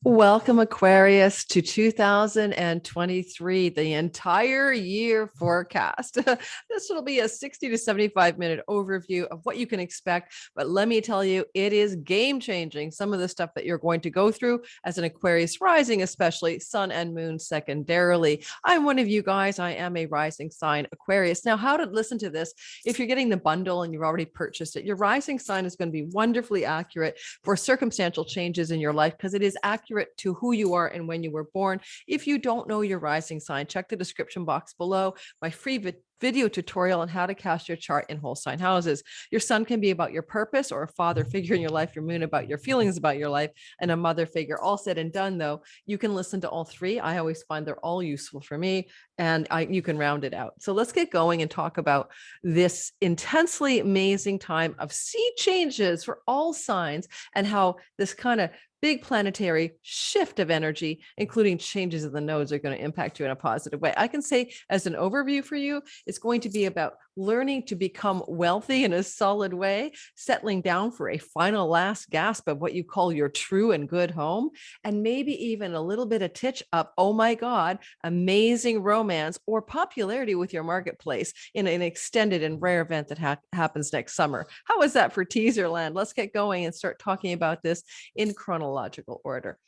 Welcome, Aquarius, to 2023, the entire year forecast. This will be a 60 to 75-minute overview of what you can expect. But let me tell you, it is game changing. Some of the stuff that you're going to go through as an Aquarius rising, especially sun and moon secondarily. I'm one of you guys. I am a rising sign Aquarius. Now, how to listen to this? If you're getting the bundle and you've already purchased it, your rising sign is going to be wonderfully accurate for circumstantial changes in your life because it is accurate to who you are and when you were born. If you don't know your rising sign, check the description box below. My free video tutorial on how to cast your chart in whole sign houses. Your sun can be about your purpose or a father figure in your life, your moon about your feelings about your life, and a mother figure. All said and done, though, you can listen to all three. I always find they're all useful for me, and you can round it out. So let's get going and talk about this intensely amazing time of sea changes for all signs and how this kind of big planetary shift of energy, including changes in the nodes, are going to impact you in a positive way. I can say as an overview for you, it's going to be about learning to become wealthy in a solid way, settling down for a final last gasp of what you call your true and good home, and maybe even a little bit of titch up, oh my God, amazing romance or popularity with your marketplace in an extended and rare event that happens next summer. How is that for teaser land? Let's get going and start talking about this in chronological order.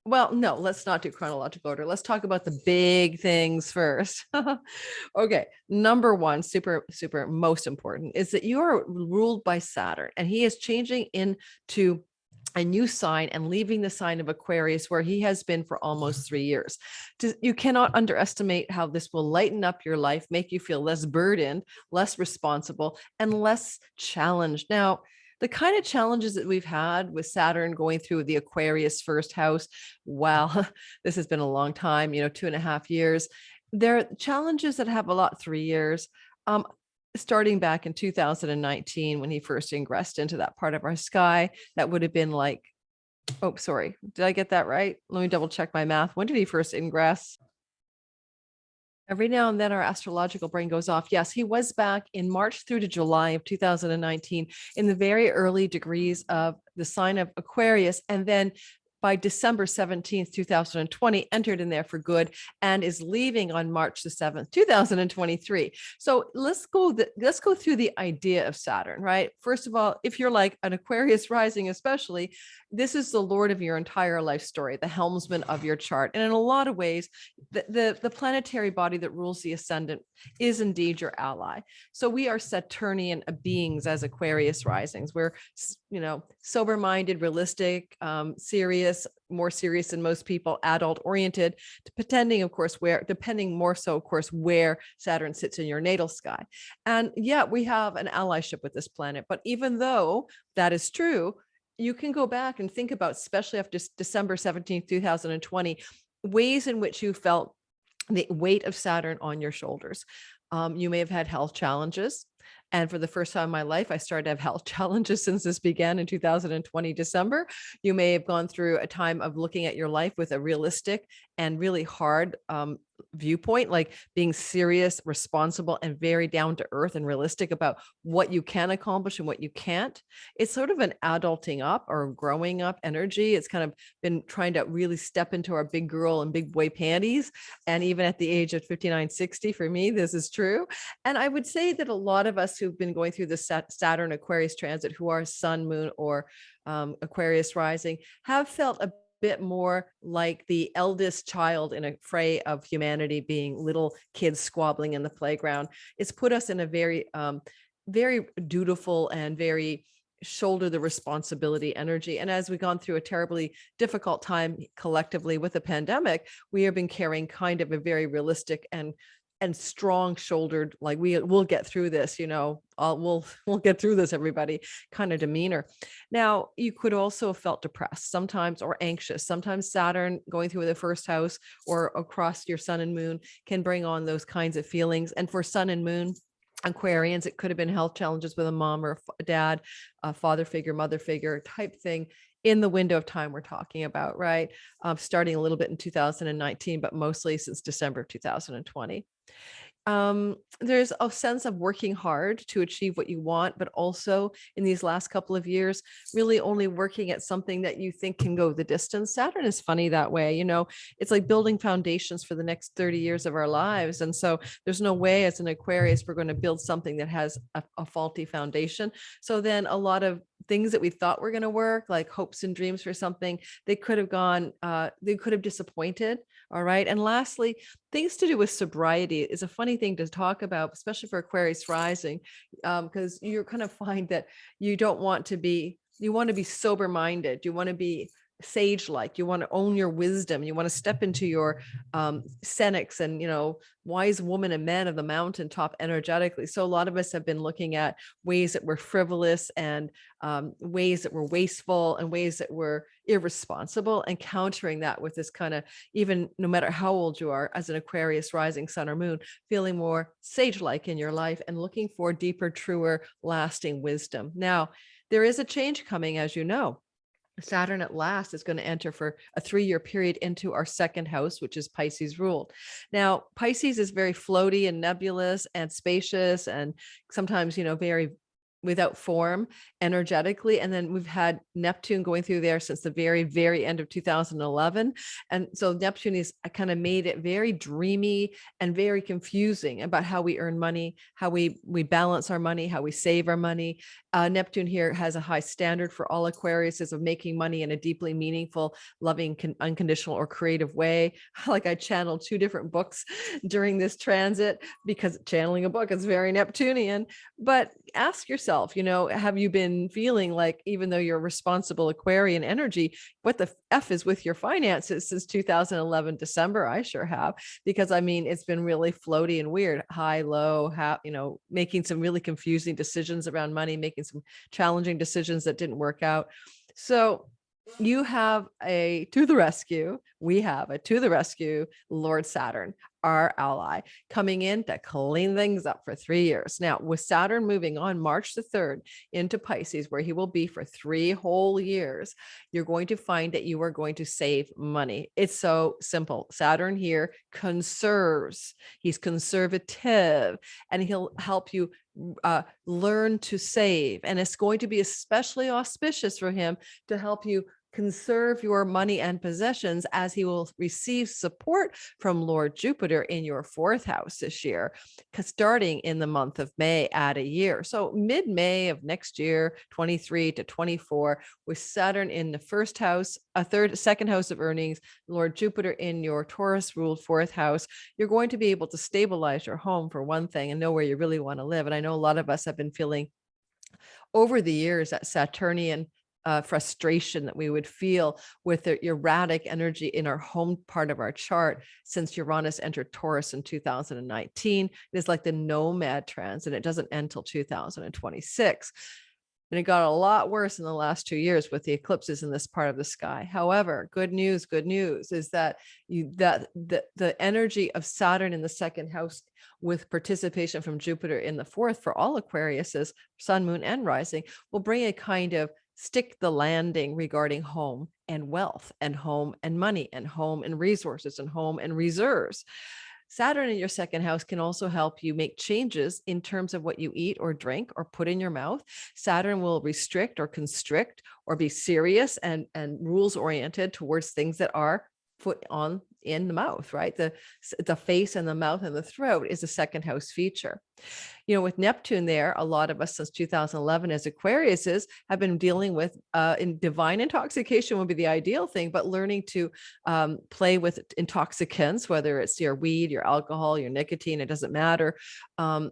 Well, no, let's not do chronological order. Let's talk about the big things first. Okay, number one, super most important, is that you are ruled by Saturn, and he is changing into a new sign and leaving the sign of Aquarius, where he has been for almost 3 years. You cannot underestimate how this will lighten up your life, make you feel less burdened, less responsible, and less challenged. Now, the kind of challenges that we've had with Saturn going through the Aquarius first house, wow, this has been a long time, 2.5 years. There are challenges that have a lot 3 years. Starting back in 2019, when he first ingressed into that part of our sky, that would have been like, oh, sorry, did I get that right? Let me double check my math. When did he first ingress? Every now and then our astrological brain goes off. Yes, he was back in March through to July of 2019 in the very early degrees of the sign of Aquarius. And then by December 17th, 2020, entered in there for good and is leaving on March the 7th, 2023. So let's go through the idea of Saturn, right? First of all, if you're like an Aquarius rising, especially, this is the Lord of your entire life story, the helmsman of your chart. And in a lot of ways, the planetary body that rules the ascendant is indeed your ally. So we are Saturnian beings as Aquarius risings. We're, sober-minded, realistic, serious, more serious than most people, adult oriented, depending more so, of course, where Saturn sits in your natal sky. And yeah, we have an allyship with this planet. But even though that is true, you can go back and think about, especially after December 17th, 2020, ways in which you felt the weight of Saturn on your shoulders. You may have had health challenges. And for the first time in my life, I started to have health challenges since this began in 2020 December. You may have gone through a time of looking at your life with a realistic and really hard viewpoint, like being serious, responsible, and very down to earth and realistic about what you can accomplish and what you can't. It's sort of an adulting up or growing up energy. It's kind of been trying to really step into our big girl and big boy panties. And even at the age of 59, 60, for me, this is true. And I would say that a lot of us who've been going through the Saturn Aquarius transit, who are sun, moon, or Aquarius rising, have felt a bit more like the eldest child in a fray of humanity, being little kids squabbling in the playground. It's put us in a very, very dutiful and very shoulder the responsibility energy. And as we've gone through a terribly difficult time collectively with the pandemic, we have been carrying kind of a very realistic and strong shouldered, like we'll get through this, we'll get through this, everybody, kind of demeanor. Now, you could also have felt depressed sometimes or anxious. Sometimes Saturn going through the first house or across your sun and moon can bring on those kinds of feelings. And for sun and moon Aquarians, it could have been health challenges with a mom or a dad, a father figure, mother figure type thing in the window of time we're talking about, right? Starting a little bit in 2019, but mostly since December of 2020. There's a sense of working hard to achieve what you want, but also in these last couple of years, really only working at something that you think can go the distance. Saturn is funny that way. It's like building foundations for the next 30 years of our lives. And so there's no way as an Aquarius, we're going to build something that has a faulty foundation. So then a lot of things that we thought were going to work, like hopes and dreams for something, they could have disappointed. All right. And lastly, things to do with sobriety is a funny thing to talk about, especially for Aquarius rising, because you're kind of find that you want to be sober minded. You want to be sage like. You want to own your wisdom. You want to step into your senex and wise woman and men of the mountaintop energetically. So a lot of us have been looking at ways that were frivolous and ways that were wasteful and ways that were irresponsible, and countering that with this kind of, even no matter how old you are as an Aquarius rising sun or moon, feeling more sage-like in your life and looking for deeper, truer, lasting wisdom. Now, there is a change coming, as you know. Saturn at last is going to enter for a 3-year period into our second house, which is Pisces ruled. Now, Pisces is very floaty and nebulous and spacious and sometimes, very without form energetically. And then we've had Neptune going through there since the very, very end of 2011. And so Neptune is kind of made it very dreamy and very confusing about how we earn money, how we balance our money, how we save our money. Neptune here has a high standard for all Aquariuses of making money in a deeply meaningful, loving, unconditional or creative way. Like I channeled 2 different books during this transit because channeling a book is very Neptunian. But ask yourself, have you been feeling like, even though you're responsible Aquarian energy, what the F is with your finances since 2011 December? I sure have, because it's been really floaty and weird, high, low, making some really confusing decisions around money, making some challenging decisions that didn't work out. So you have a to the rescue. We have a to the rescue Lord Saturn, our ally, coming in to clean things up for 3 years. Now, with Saturn moving on March the 3rd into Pisces, where he will be for 3 whole years, you're going to find that you are going to save money. It's so simple. Saturn here conserves. He's conservative, and he'll help you learn to save. And it's going to be especially auspicious for him to help you conserve your money and possessions, as he will receive support from Lord Jupiter in your 4th house this year, starting in the month of May at a year. So mid-May of next year, 23 to 24, with Saturn in the 1st house, second house of earnings, Lord Jupiter in your Taurus ruled 4th house, you're going to be able to stabilize your home for one thing and know where you really want to live. And I know a lot of us have been feeling over the years that Saturnian frustration that we would feel with the erratic energy in our home part of our chart since Uranus entered Taurus in 2019. It is like the nomad transit, and it doesn't end till 2026. And it got a lot worse in the last 2 years with the eclipses in this part of the sky. However, good news is that the energy of Saturn in the 2nd house, with participation from Jupiter in the 4th for all Aquariuses, sun, moon, and rising, will bring a kind of stick the landing regarding home and wealth and home and money and home and resources and home and reserves. Saturn in your 2nd house can also help you make changes in terms of what you eat or drink or put in your mouth. Saturn will restrict or constrict or be serious and rules oriented towards things that are put on in the mouth, right? The face and the mouth and the throat is a 2nd house feature. With Neptune there, a lot of us since 2011 as Aquariuses have been dealing with in divine intoxication would be the ideal thing, but learning to play with intoxicants, whether it's your weed, your alcohol, your nicotine, it doesn't matter.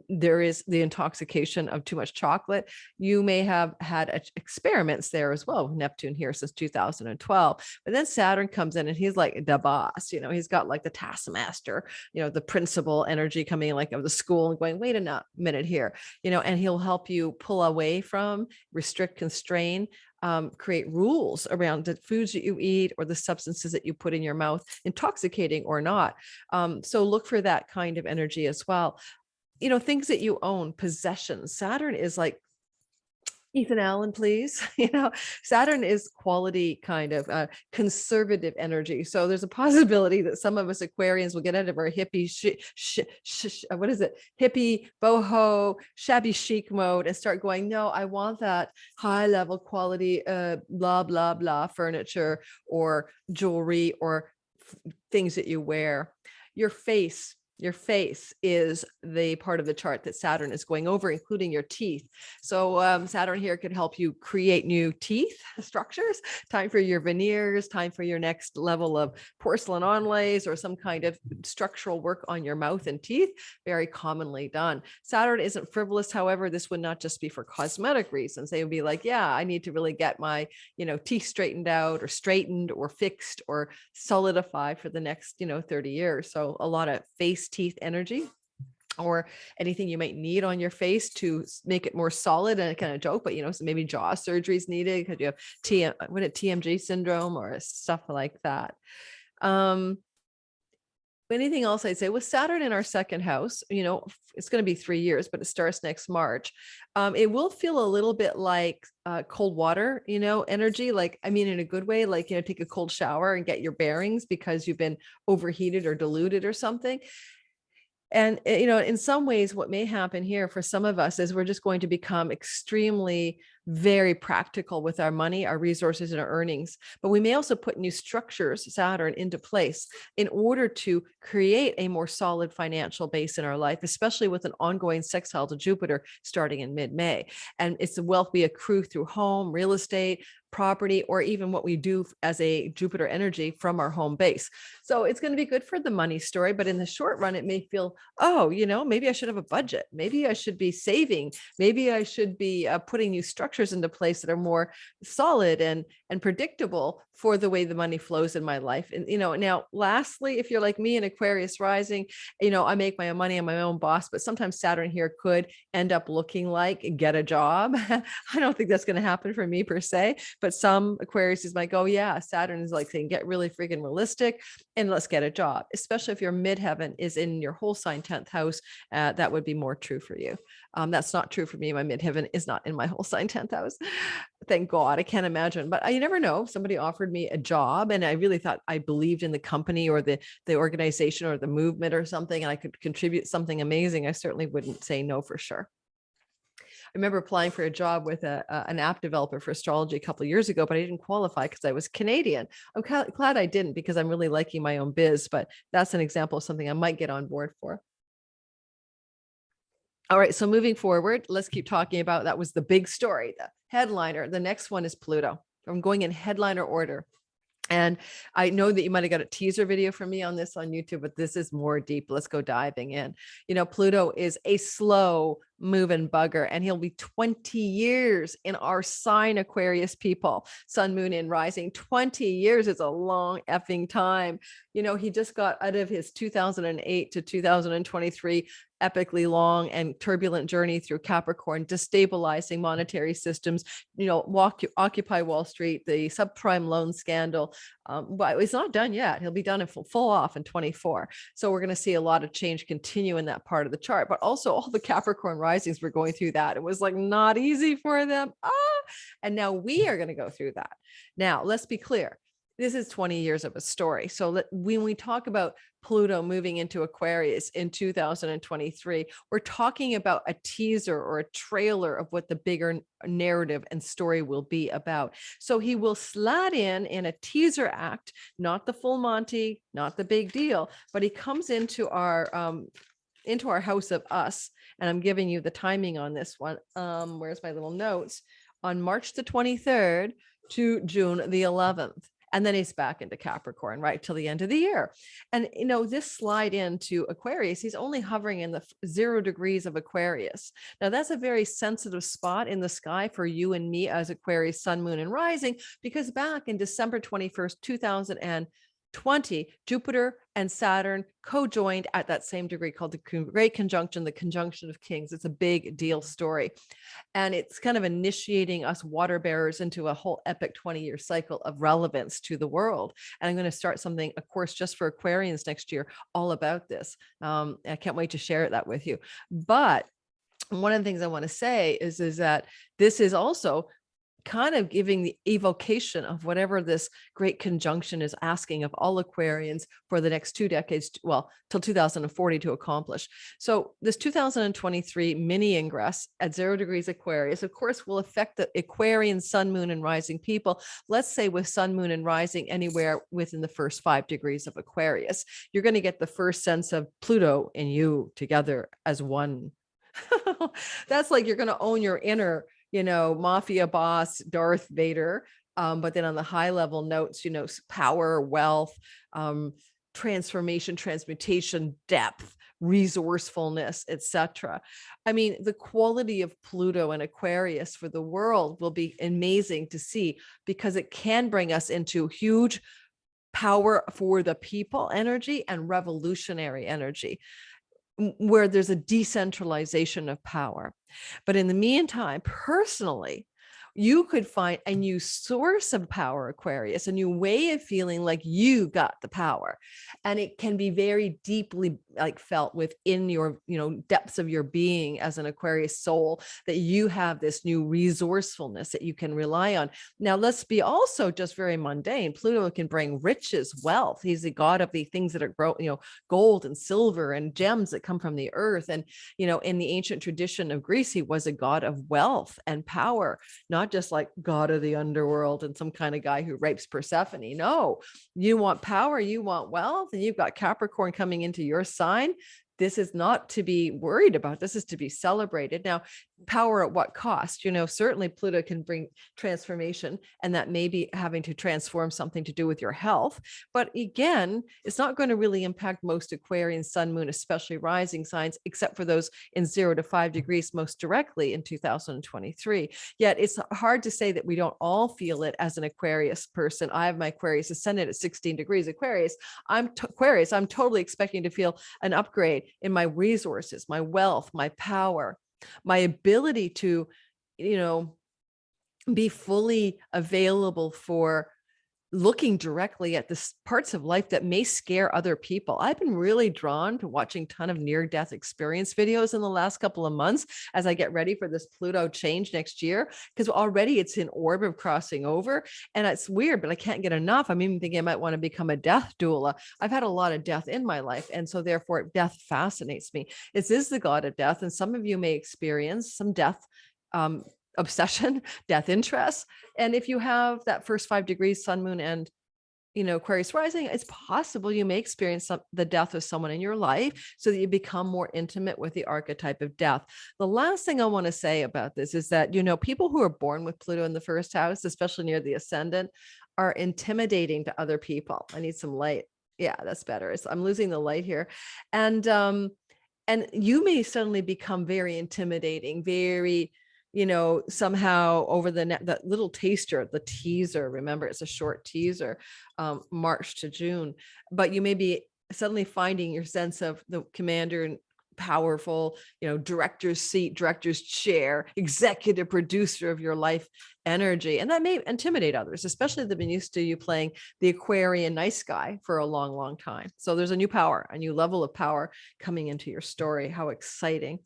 There is the intoxication of too much chocolate. You may have had experiments there as well with Neptune here since 2012, but then Saturn comes in and he's like the boss, he's got like the taskmaster, the principal energy coming in like of the school and going, wait a minute here, and he'll help you pull away from, restrict, constrain, create rules around the foods that you eat or the substances that you put in your mouth, intoxicating or not. So look for that kind of energy as well. Things that you own, possessions. Saturn is like Ethan Allen, please. Saturn is quality kind of conservative energy. So there's a possibility that some of us Aquarians will get out of our hippie, what is it? Hippie, boho, shabby chic mode and start going, no, I want that high level quality, blah, blah, blah furniture or jewelry or things that you wear. Your face is the part of the chart that Saturn is going over, including your teeth. So Saturn here could help you create new teeth structures. Time for your veneers, time for your next level of porcelain onlays or some kind of structural work on your mouth and teeth. Very commonly done. Saturn isn't frivolous. However, this would not just be for cosmetic reasons. They would be like, yeah, I need to really get my, teeth straightened out or straightened or fixed or solidified for the next, 30 years. So a lot of face teeth energy or anything you might need on your face to make it more solid. And kind of joke, but so maybe jaw surgery is needed because you have TMJ syndrome or stuff like that. Anything else I'd say with Saturn in our second house, it's going to be 3 years, but it starts next March. It will feel a little bit like cold water, energy, like, I mean, in a good way, like, take a cold shower and get your bearings because you've been overheated or diluted or something. And, in some ways, what may happen here for some of us is we're just going to become extremely, very practical with our money, our resources, and our earnings. But we may also put new structures, Saturn, into place in order to create a more solid financial base in our life, especially with an ongoing sextile to Jupiter starting in mid-May. And it's the wealth we accrue through home, real estate, property, or even what we do as a Jupiter energy from our home base. So it's going to be good for the money story, but in the short run, it may feel, oh, maybe I should have a budget. Maybe I should be saving. Maybe I should be putting new structures into place that are more solid and predictable for the way the money flows in my life. And, now lastly, if you're like me in Aquarius rising, I make my own money, I'm my own boss, but sometimes Saturn here could end up looking like get a job. I don't think that's going to happen for me per se, but some Aquariuses might go, yeah, Saturn is like saying, get really freaking realistic and let's get a job, especially if your midheaven is in your whole sign 10th house. That would be more true for you. That's not true for me. My midheaven is not in my whole sign 10th house. Thank God. I can't imagine, but you never know. Somebody offered me a job and I really thought I believed in the company or the organization or the movement or something, and I could contribute something amazing. I certainly wouldn't say no for sure. I remember applying for a job with an app developer for astrology a couple of years ago, but I didn't qualify because I was Canadian. I'm glad I didn't because I'm really liking my own biz, but that's an example of something I might get on board for. All right, so moving forward, let's keep talking about, that was the big story, the headliner. The next one is Pluto. I'm going in headliner order. And I know that you might have got a teaser video from me on this on YouTube, but this is more deep. Let's go diving in. Pluto is a slow moving bugger, and he'll be 20 years in our sign, Aquarius people, sun, moon, and rising. 20 years is a long effing time. He just got out of his 2008 to 2023 epically long and turbulent journey through Capricorn, destabilizing monetary systems, Occupy Wall Street, the subprime loan scandal. But it's not done yet. He'll be done in full off in 24. So we're going to see a lot of change continue in that part of the chart, but also all the Capricorn risings were going through that. It was like not easy for them. And now we are going to go through that. Now, let's be clear. This is 20 years of a story. So when we talk about Pluto moving into Aquarius in 2023, we're talking about a teaser or a trailer of what the bigger narrative and story will be about. So he will slide in a teaser act, not the full Monty, not the big deal, but he comes into our house of us. And I'm giving you the timing on this one. Where's my little notes? On March the 23rd to June the 11th. And then he's back into Capricorn, right, till the end of the year. And, this slide into Aquarius, he's only hovering in the 0 degrees of Aquarius. Now, that's a very sensitive spot in the sky for you and me as Aquarius, sun, moon, and rising, because back in December 21st, 2020, Jupiter and Saturn co-joined at that same degree called the Great Conjunction, the Conjunction of Kings. It's a big deal story. And it's kind of initiating us water bearers into a whole epic 20-year cycle of relevance to the world. And I'm going to start something, of course, just for Aquarians next year, all about this. I can't wait to share that with you. But And one of the things I want to say is that this is also kind of giving the evocation of whatever this great conjunction is asking of all Aquarians for the next 2 decades, well, till 2040 to accomplish. So this 2023 mini ingress at 0 degrees Aquarius, of course, will affect the Aquarian sun, moon, and rising people. Let's say with sun, moon, and rising anywhere within the first 5 degrees of Aquarius, you're going to get the first sense of Pluto and you together as one. That's like you're going to own your inner, mafia boss, Darth Vader. But then on the high level notes, power, wealth, transformation, transmutation, depth, resourcefulness, etc. I mean, the quality of Pluto and Aquarius for the world will be amazing to see, because it can bring us into huge power for the people energy and revolutionary energy, where there's a decentralization of power. But in the meantime, personally, you could find a new source of power, Aquarius, a new way of feeling like you got the power. And it can be very deeply felt within your, depths of your being as an Aquarius soul, that you have this new resourcefulness that you can rely on. Now, let's be also just very mundane. Pluto can bring riches, wealth. He's the god of the things that are gold and silver and gems that come from the earth. And, in the ancient tradition of Greece, he was a god of wealth and power, not just like god of the underworld and some kind of guy who rapes Persephone. No, you want power, you want wealth, and you've got Capricorn coming into your sign. This is not to be worried about. This is to be celebrated. Now, power at what cost? Certainly Pluto can bring transformation, and that may be having to transform something to do with your health. But again, it's not going to really impact most Aquarian sun, moon, especially rising signs, except for those in 0 to 5 degrees most directly in 2023. Yet it's hard to say that we don't all feel it as an Aquarius person. I have my Aquarius ascendant at 16 degrees Aquarius. Aquarius, I'm totally expecting to feel an upgrade in my resources, my wealth, my power, my ability to, be fully available for looking directly at the parts of life that may scare other people. I've been really drawn to watching a ton of near-death experience videos in the last couple of months as I get ready for this Pluto change next year, because already it's in orb of crossing over. And it's weird, but I can't get enough. I'm even thinking I might want to become a death doula. I've had a lot of death in my life, and so therefore death fascinates me. It is the god of death, and some of you may experience some death obsession, death interest. And if you have that first 5 degrees sun, moon, and Aquarius rising, it's possible you may experience the death of someone in your life, so that you become more intimate with the archetype of death. The last thing I want to say about this is that, people who are born with Pluto in the first house, especially near the ascendant, are intimidating to other people. I need some light. Yeah, that's better. I'm losing the light here. And you may suddenly become very intimidating, very, somehow over that little taster, the teaser, remember it's a short teaser, March to June, but you may be suddenly finding your sense of the commander and powerful, director's seat, director's chair, executive producer of your life energy. And that may intimidate others, especially if they've been used to you playing the Aquarian nice guy for a long, long time. So there's a new power, a new level of power coming into your story. How exciting.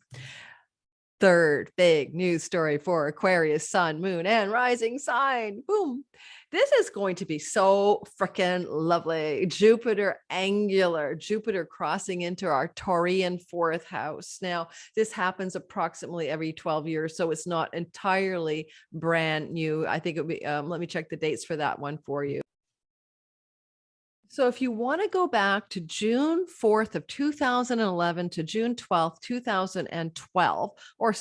Third big news story for Aquarius, sun, moon, and rising sign. Boom. This is going to be so freaking lovely. Jupiter angular, Jupiter crossing into our Taurian 4th house. Now, this happens approximately every 12 years, so it's not entirely brand new. I think it would be, let me check the dates for that one for you. So if you want to go back to June 4th of 2011 to June 12th, 2012, or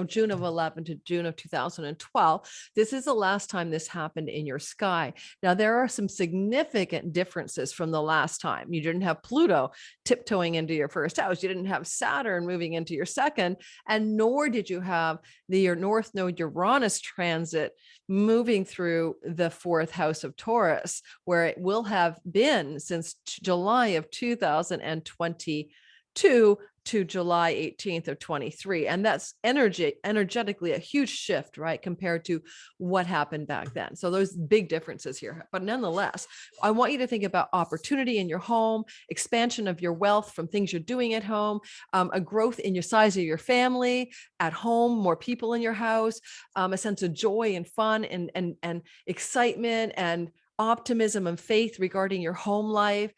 June of 11 to June of 2012, this is the last time this happened in your sky. Now, there are some significant differences from the last time. You didn't have Pluto tiptoeing into your first house. You didn't have Saturn moving into your second, and nor did you have your North Node Uranus transit moving through the 4th house of Taurus, where it will have been since July of 2022 to July 18th of 23. And that's energetically a huge shift, right? Compared to what happened back then. So those big differences here. But nonetheless, I want you to think about opportunity in your home, expansion of your wealth from things you're doing at home, a growth in your size of your family at home, more people in your house, a sense of joy and fun and excitement and optimism and faith regarding your home life,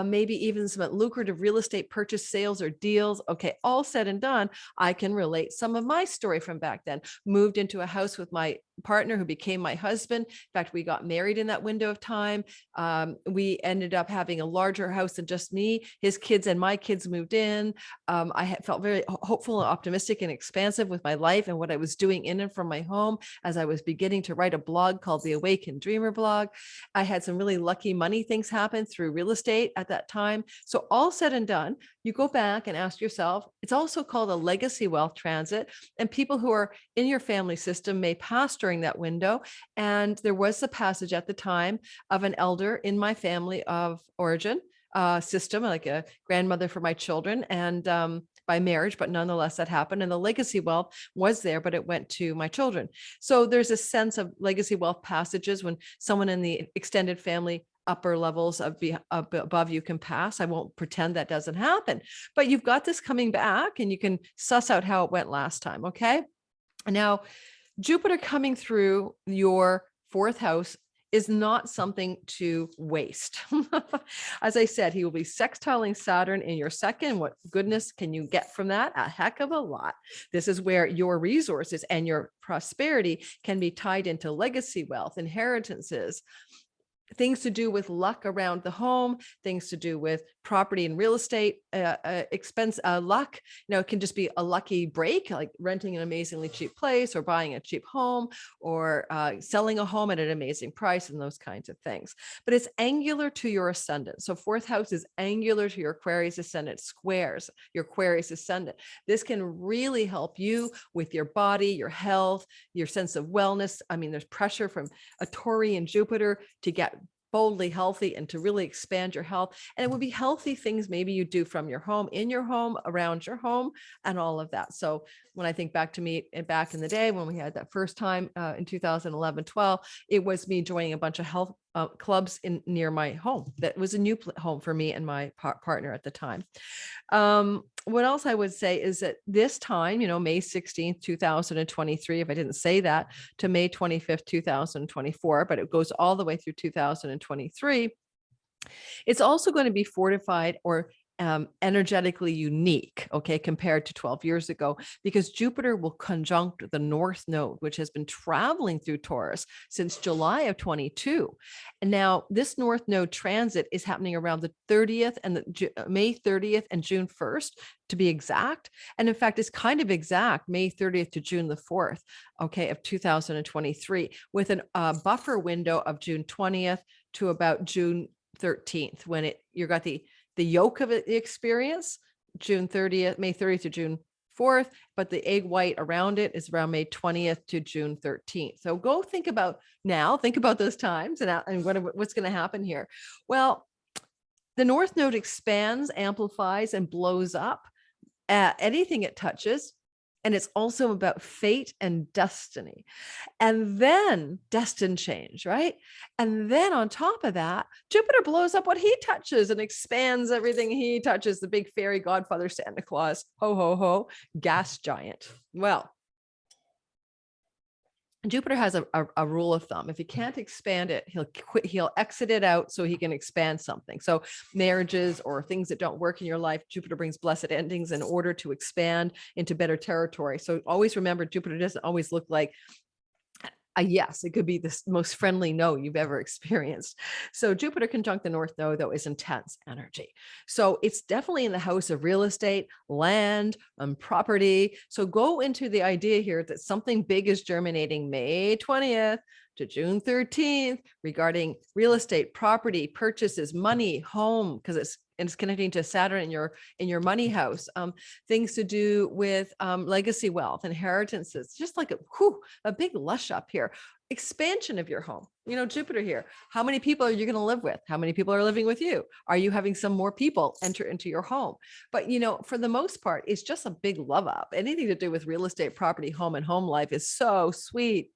maybe even some lucrative real estate purchase, sales, or deals. Okay, all said and done, I can relate some of my story from back then. Moved into a house with my partner who became my husband. In fact, we got married in that window of time. We ended up having a larger house than just me. His kids and my kids moved in. I had felt very hopeful and optimistic and expansive with my life and what I was doing in and from my home as I was beginning to write a blog called the Awakened Dreamer blog. I had some really lucky money things happen through real estate at that time. So all said and done, you go back and ask yourself, it's also called a legacy wealth transit, and people who are in your family system may pass during that window. And there was a passage at the time of an elder in my family of origin system, like a grandmother for my children, and by marriage, but nonetheless that happened. And the legacy wealth was there, but it went to my children. So there's a sense of legacy wealth passages when someone in the extended family upper levels of above you can pass. I won't pretend that doesn't happen, but you've got this coming back and you can suss out how it went last time. Okay. Now, Jupiter coming through your fourth house is not something to waste. As I said, he will be sextiling Saturn in your second. What goodness can you get from that? A heck of a lot. This is where your resources and your prosperity can be tied into legacy wealth, inheritances, things to do with luck around the home, things to do with property and real estate expense, luck. It can just be a lucky break, like renting an amazingly cheap place or buying a cheap home or selling a home at an amazing price and those kinds of things. But it's angular to your ascendant. So fourth house is angular to your Aquarius ascendant, squares your Aquarius ascendant. This can really help you with your body, your health, your sense of wellness. I mean, there's pressure from a Tauri and Jupiter to get boldly healthy and to really expand your health. And it would be healthy things maybe you do from your home, in your home, around your home, and all of that. So when I think back to me back in the day when we had that first time in 2011, 12, it was me joining a bunch of health clubs near my home. That was a new home for me and my partner at the time. What else I would say is that this time, May 16th, 2023, if I didn't say that, to May 25th, 2024, but it goes all the way through 2023. It's also going to be fortified or energetically unique, okay, compared to 12 years ago, because Jupiter will conjunct the North Node, which has been traveling through Taurus since July of 22. And now this North Node transit is happening around the 30th and May 30th and June 1st, to be exact. And in fact, it's kind of exact, May 30th to June the 4th, okay, of 2023, with a buffer window of June 20th to about June 13th, when you got the yoke of the experience, June 30th, May 30th to June 4th, but the egg white around it is around May 20th to June 13th. So go think about those times and what's going to happen here. Well, the North Node expands, amplifies, and blows up anything it touches. And it's also about fate and destiny. And then destined change, right? And then on top of that, Jupiter blows up what he touches and expands everything he touches. The big fairy godfather Santa Claus, ho, ho, ho, gas giant. Well, Jupiter has a rule of thumb. If he can't expand it, he'll exit it out so he can expand something. So marriages or things that don't work in your life, Jupiter brings blessed endings in order to expand into better territory. So always remember, Jupiter doesn't always look like a yes. It could be the most friendly no you've ever experienced. So Jupiter conjunct the North Node, though, is intense energy. So it's definitely in the house of real estate, land, and property. So go into the idea here that something big is germinating May 20th to June 13th regarding real estate, property, purchases, money, home, because it's and it's connecting to Saturn in your money house. Things to do with legacy wealth, inheritances, just like a big lush up here. Expansion of your home. Jupiter here. How many people are you going to live with? How many people are living with you? Are you having some more people enter into your home? But, for the most part, it's just a big love up. Anything to do with real estate, property, home, and home life is so sweet.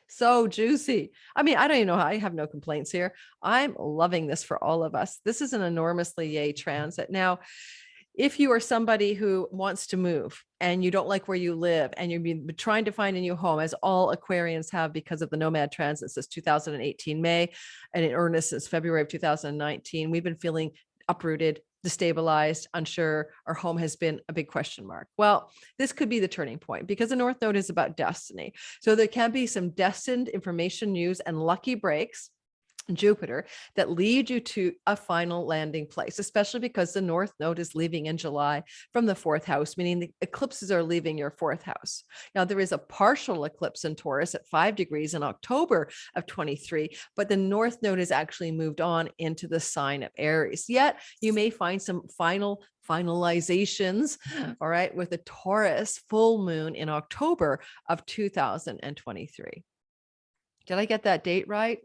So juicy. I mean, I don't even know. I have no complaints here. I'm loving this for all of us. This is an enormously yay transit. Now, if you are somebody who wants to move and you don't like where you live and you've been trying to find a new home, as all Aquarians have because of the nomad transit since 2018 May, and in earnest since February of 2019, we've been feeling uprooted, destabilized, unsure. Our home has been a big question mark. Well, this could be the turning point because the North Node is about destiny. So there can be some destined information, news, and lucky breaks, Jupiter, that lead you to a final landing place, especially because the North Node is leaving in July from the fourth house, meaning the eclipses are leaving your fourth house. Now, there is a partial eclipse in Taurus at 5 degrees in October of 23, but the North Node has actually moved on into the sign of Aries. Yet you may find some finalizations, all right, with the Taurus full moon in October of 2023. Did I get that date right?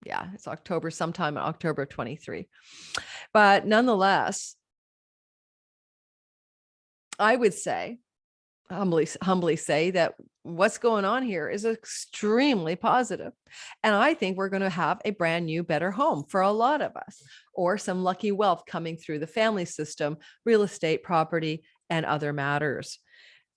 Yeah, it's October, sometime in October 23. But nonetheless, I would say, humbly say that what's going on here is extremely positive. And I think we're going to have a brand new, better home for a lot of us, or some lucky wealth coming through the family system, real estate, property, and other matters.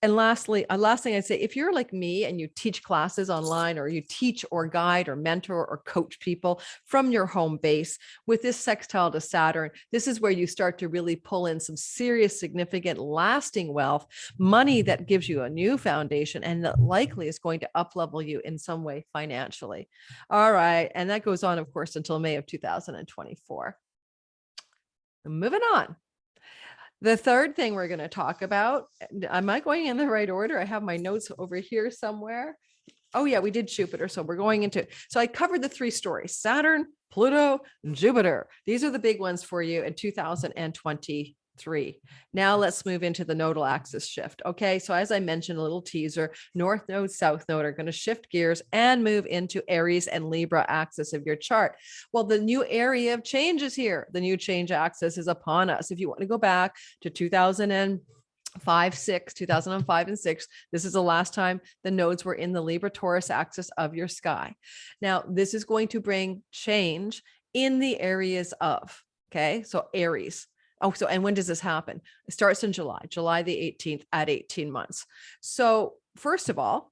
And lastly, last thing I'd say, if you're like me and you teach classes online, or you teach or guide or mentor or coach people from your home base with this sextile to Saturn, this is where you start to really pull in some serious, significant, lasting wealth, money that gives you a new foundation and that likely is going to up-level you in some way financially. All right. And that goes on, of course, until May of 2024. Moving on. The third thing we're going to talk about, am I going in the right order? I have my notes over here somewhere. Oh yeah, we did Jupiter. So we're going into, so I covered the 3 stories: Saturn, Pluto, and Jupiter. These are the big ones for you in 2023. Now let's move into the nodal axis shift. Okay. So as I mentioned, a little teaser, North Node, South Node are going to shift gears and move into Aries and Libra axis of your chart. Well, the new area of change is here. The new change axis is upon us. If you want to go back to 2005 and 6, this is the last time the nodes were in the Libra Taurus axis of your sky. Now, this is going to bring change in the areas of, okay, so Aries. Oh, so, and when does this happen? It starts in July the 18th at 18 months. So first of all,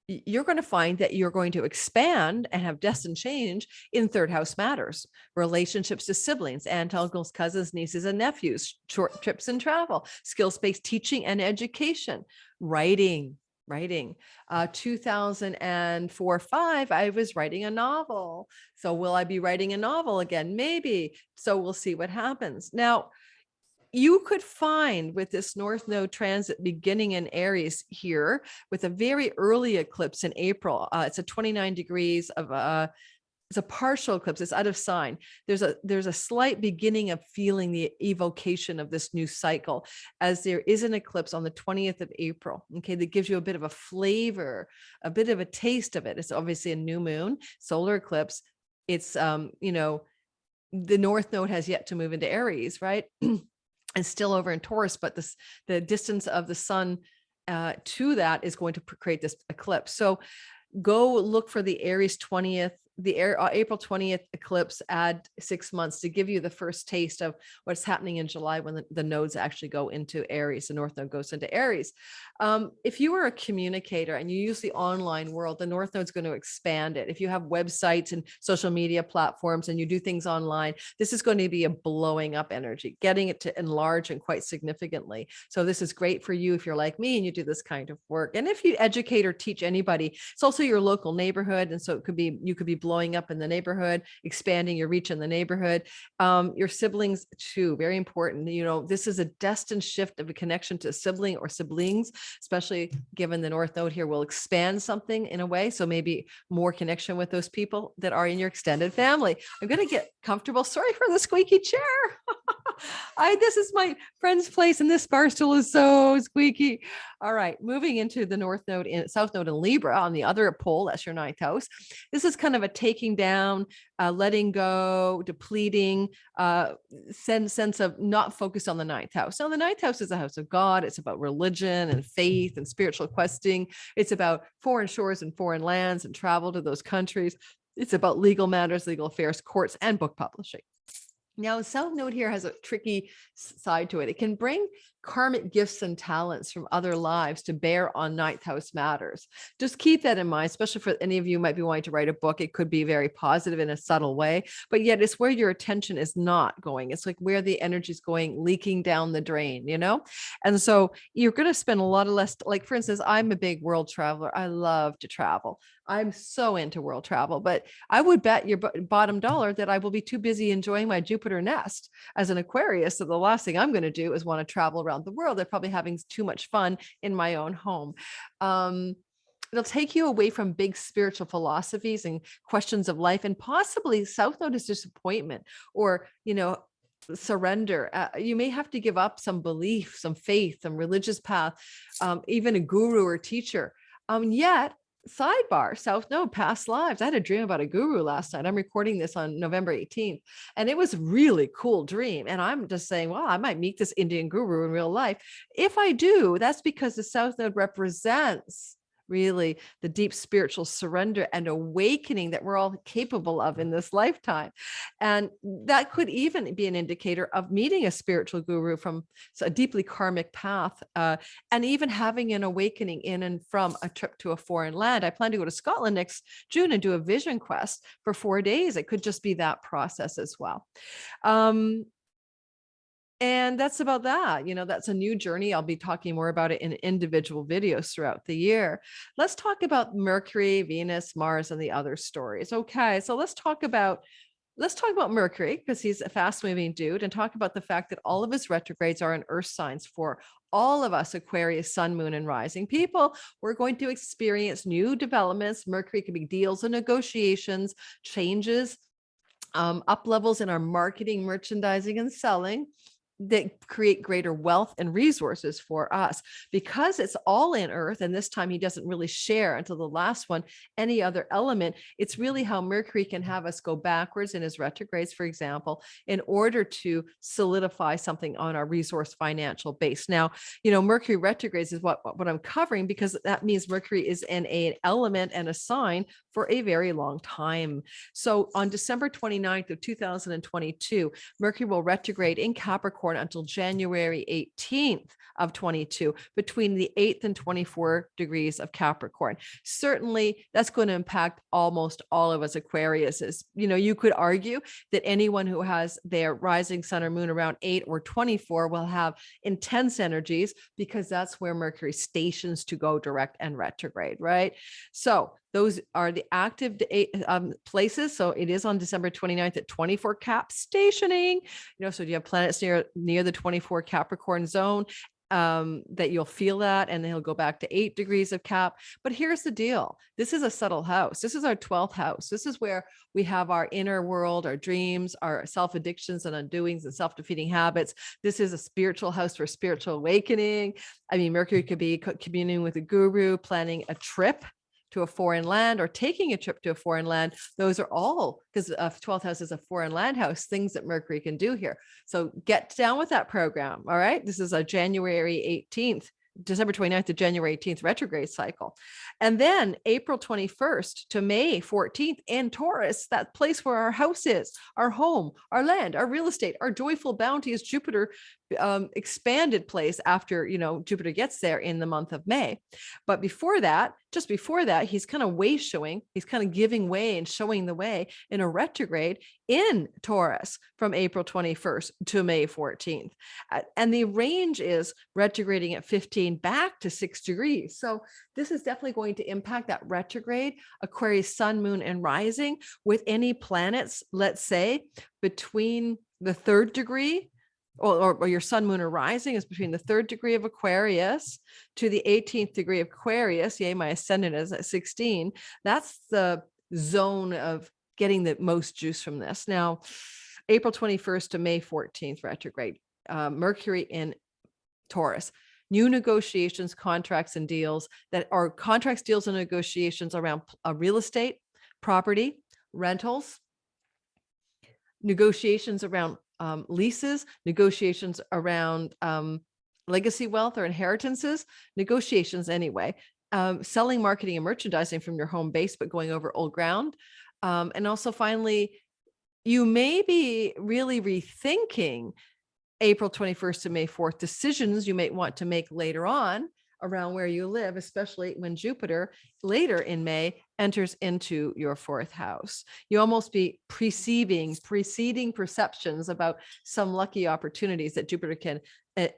you're going to find that you're going to expand and have destined change in third house matters, relationships to siblings, aunts, uncles, cousins, nieces, and nephews, short trips and travel, skills-based teaching and education, writing. 2004-5, I was writing a novel. So will I be writing a novel again? Maybe. So we'll see what happens. Now, you could find with this North Node transit beginning in Aries here with a very early eclipse in April. It's a 29 degrees of it's a partial eclipse. It's out of sign. There's a slight beginning of feeling the evocation of this new cycle, as there is an eclipse on the 20th of April. Okay, that gives you a bit of a flavor, a bit of a taste of it. It's obviously a new moon, solar eclipse. It's the North Node has yet to move into Aries, right? And still over in Taurus, but the distance of the sun to that is going to create this eclipse. So go look for the Aries 20th, April 20th eclipse, add 6 months to give you the first taste of what's happening in July when the nodes actually go into Aries. The North Node goes into Aries. If you are a communicator and you use the online world, the North Node is going to expand it. If you have websites and social media platforms and you do things online, this is going to be a blowing up energy, getting it to enlarge and quite significantly. So this is great for you if you're like me and you do this kind of work. And if you educate or teach anybody, it's also your local neighborhood. And so you could be blowing up in the neighborhood, expanding your reach in the neighborhood. Your siblings too, very important. This is a destined shift of a connection to a sibling or siblings, especially given the North Node here will expand something in a way. So maybe more connection with those people that are in your extended family. I'm going to get comfortable. Sorry for the squeaky chair. This is my friend's place, and this bar stool is so squeaky. All right, moving into the South Node in Libra on the other pole. That's your ninth house. This is kind of a taking down, letting go, depleting, sense of not focused on the ninth house. Now, the ninth house is a house of God. It's about religion and faith and spiritual questing. It's about foreign shores and foreign lands and travel to those countries. It's about legal matters, legal affairs, courts, and book publishing. Now, South Node here has a tricky side to it. It can bring karmic gifts and talents from other lives to bear on ninth house matters. Just keep that in mind, especially for any of you who might be wanting to write a book. It could be very positive in a subtle way, but yet it's where your attention is not going. It's like where the energy is going, leaking down the drain, you know? And so you're going to spend a lot of less, like for instance, I'm a big world traveler. I love to travel. I'm so into world travel, but I would bet your bottom dollar that I will be too busy enjoying my Jupiter nest as an Aquarius. So the last thing I'm going to do is want to travel around the world. They're probably having too much fun in my own home. It'll take you away from big spiritual philosophies and questions of life, and possibly South Node is disappointment or, surrender. You may have to give up some belief, some faith, some religious path, even a guru or teacher. Yet sidebar, South Node, past lives. I had a dream about a guru last night. I'm recording this on November 18th, and it was a really cool dream. And I'm just saying, well, I might meet this Indian guru in real life. If I do, that's because the South Node represents really the deep spiritual surrender and awakening that we're all capable of in this lifetime. And that could even be an indicator of meeting a spiritual guru from a deeply karmic path, and even having an awakening in and from a trip to a foreign land. I plan to go to Scotland next June and do a vision quest for 4 days. It could just be that process as well. And that's about that. That's a new journey. I'll be talking more about it in individual videos throughout the year. Let's talk about Mercury, Venus, Mars, and the other stories. Okay, so let's talk about Mercury, because he's a fast-moving dude, and talk about the fact that all of his retrogrades are in earth signs for all of us Aquarius, sun, moon, and rising people. We're going to experience new developments. Mercury could be deals and negotiations, changes, up levels in our marketing, merchandising, and selling that create greater wealth and resources for us, because it's all in earth. And this time he doesn't really share until the last one any other element. It's really how Mercury can have us go backwards in his retrogrades, for example, in order to solidify something on our resource financial base. Now, Mercury retrogrades is what I'm covering, because that means Mercury is in an element and a sign for a very long time. So on December 29th of 2022, Mercury will retrograde in Capricorn until January 18th of 22, between the 8th and 24 degrees of Capricorn. Certainly that's going to impact almost all of us Aquariuses. You could argue that anyone who has their rising sun or moon around 8 or 24 will have intense energies, because that's where Mercury stations to go direct and retrograde, right? So those are the active places. So it is on December 29th at 24 Cap stationing. So you have planets near the 24 Capricorn zone, that you'll feel that, and then he'll go back to 8 degrees of Cap. But here's the deal. This is a subtle house. This is our 12th house. This is where we have our inner world, our dreams, our self-addictions and undoings and self-defeating habits. This is a spiritual house for spiritual awakening. I mean, Mercury could be communing with a guru, planning a trip to a foreign land, or taking a trip to a foreign land. Those are all, because 12th house is a foreign land house, things that Mercury can do here. So get down with that program. All right. This is a December 29th to January 18th retrograde cycle. And then April 21st to May 14th in Taurus, that place where our house is, our home, our land, our real estate, our joyful, bounteous Jupiter expanded place after, Jupiter gets there in the month of May. But just before that, he's kind of he's kind of giving way and showing the way in a retrograde in Taurus from April 21st to May 14th. And the range is retrograding at 15 back to 6 degrees. So this is definitely going to impact that retrograde Aquarius sun, moon, and rising with any planets, let's say, between the 3rd degree, or your sun, moon, or rising is between the 3rd degree of Aquarius to the 18th degree of Aquarius. Yay, my ascendant is at 16. That's the zone of getting the most juice from this. Now, April 21st to May 14th, retrograde. Mercury in Taurus. New negotiations, contracts, and deals that are contracts, deals, and negotiations around real estate, property, rentals, negotiations around leases, negotiations around legacy wealth or inheritances, negotiations anyway, selling, marketing, and merchandising from your home base, but going over old ground. And also finally, you may be really rethinking April 21st to May 4th decisions you might want to make later on around where you live, especially when Jupiter later in May enters into your 4th house. You almost be preceding perceptions about some lucky opportunities that Jupiter can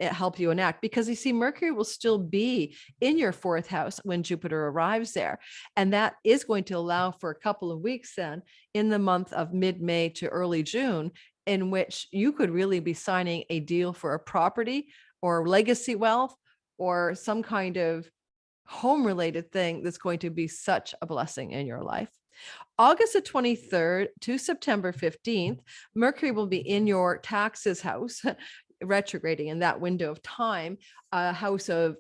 help you enact, because you see Mercury will still be in your 4th house when Jupiter arrives there. And that is going to allow for a couple of weeks then in the month of mid-May to early June, in which you could really be signing a deal for a property or legacy wealth or some kind of home related thing that's going to be such a blessing in your life. August the 23rd to September 15th, Mercury will be in your taxes house, retrograding in that window of time, a house of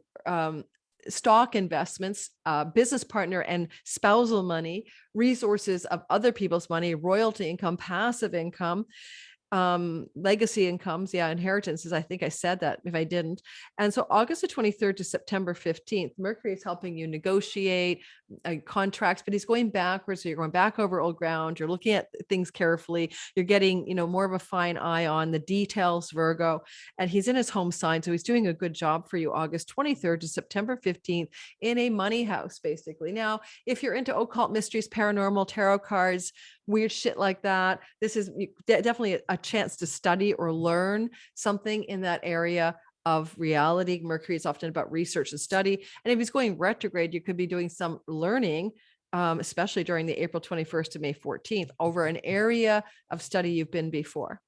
stock investments, business partner and spousal money, resources of other people's money, royalty income, passive income, legacy incomes, inheritances. I think I said that if I didn't. And so August the 23rd to September 15th, Mercury is helping you negotiate contracts, but he's going backwards. So you're going back over old ground. You're looking at things carefully. You're getting, more of a fine eye on the details, Virgo, and he's in his home sign. So he's doing a good job for you August 23rd to September 15th in a money house, basically. Now, if you're into occult mysteries, paranormal, tarot cards, weird shit like that, this is definitely a chance to study or learn something in that area of reality. Mercury is often about research and study. And if he's going retrograde, you could be doing some learning, especially during the April 21st to May 14th, over an area of study you've been before.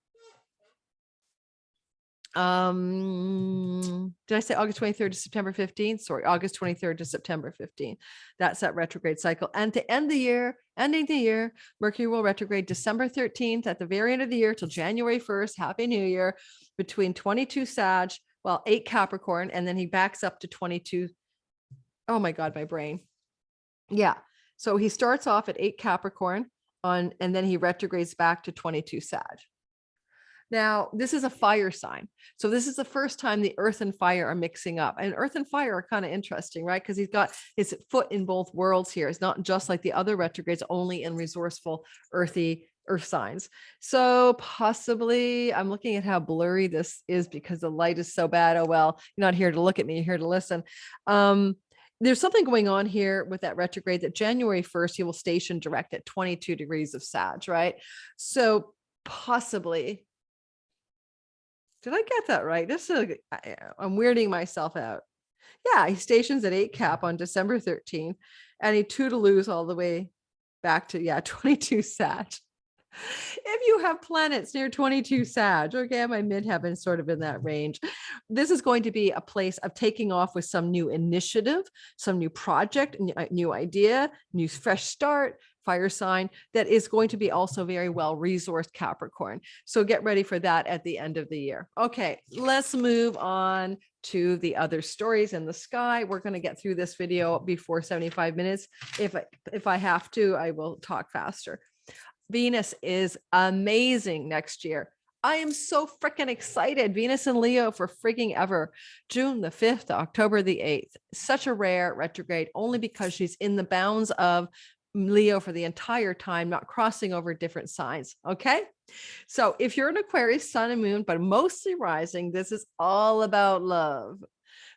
Did I say August 23rd to September 15th? Sorry, August 23rd to September 15th. That's that retrograde cycle. And to ending the year, Mercury will retrograde December 13th at the very end of the year till January 1st. Happy New Year, between 22 Sag, 8 Capricorn, and then he backs up to 22. Oh my God, my brain. Yeah. So he starts off at 8 Capricorn and then he retrogrades back to 22 Sag. Now, this is a fire sign. So this is the first time the earth and fire are mixing up. And earth and fire are kind of interesting, right? Because he's got his foot in both worlds here. It's not just like the other retrogrades, only in resourceful, earthy earth signs. So possibly, I'm looking at how blurry this is because the light is so bad. Oh, well, you're not here to look at me, you're here to listen. There's something going on here with that retrograde that January 1st, he will station direct at 22 degrees of Sag, right? So possibly, did I get that right? I'm weirding myself out. Yeah, he stations at 8 Cap on December 13th, and he toodaloos all the way back to 22 Sag. If you have planets near 22 Sag, okay, my midheaven sort of in that range, this is going to be a place of taking off with some new initiative, some new project, new idea, new fresh start, fire sign that is going to be also very well resourced Capricorn. So get ready for that at the end of the year. Okay, let's move on to the other stories in the sky. We're going to get through this video before 75 minutes. If I have to, I will talk faster. Venus is amazing next year. I am so freaking excited. Venus and Leo for freaking ever. June the 5th to October the 8th. Such a rare retrograde, only because she's in the bounds of Leo for the entire time, not crossing over different signs. Okay. So if you're an Aquarius sun and moon, but mostly rising, this is all about love.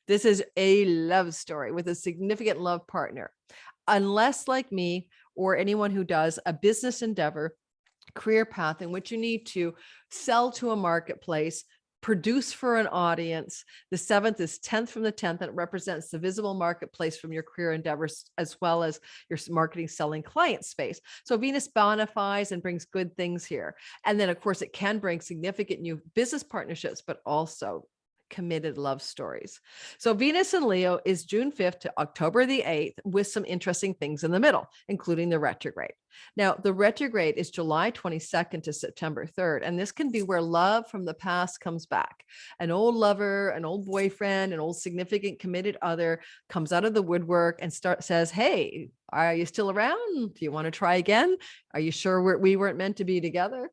This is a love story with a significant love partner. Unless, like me or anyone who does a business endeavor, career path in which you need to sell to a marketplace, produce for an audience. The 7th is 10th from the 10th, and it represents the visible marketplace from your career endeavors, as well as your marketing, selling client space. So Venus bonifies and brings good things here. And then of course it can bring significant new business partnerships, but also committed love stories. So Venus in Leo is June 5th to October the 8th, with some interesting things in the middle, including the retrograde. Now, the retrograde is July 22nd to September 3rd, and this can be where love from the past comes back. An old lover, an old boyfriend, an old significant committed other comes out of the woodwork and says, hey, are you still around? Do you want to try again? Are you sure we weren't meant to be together?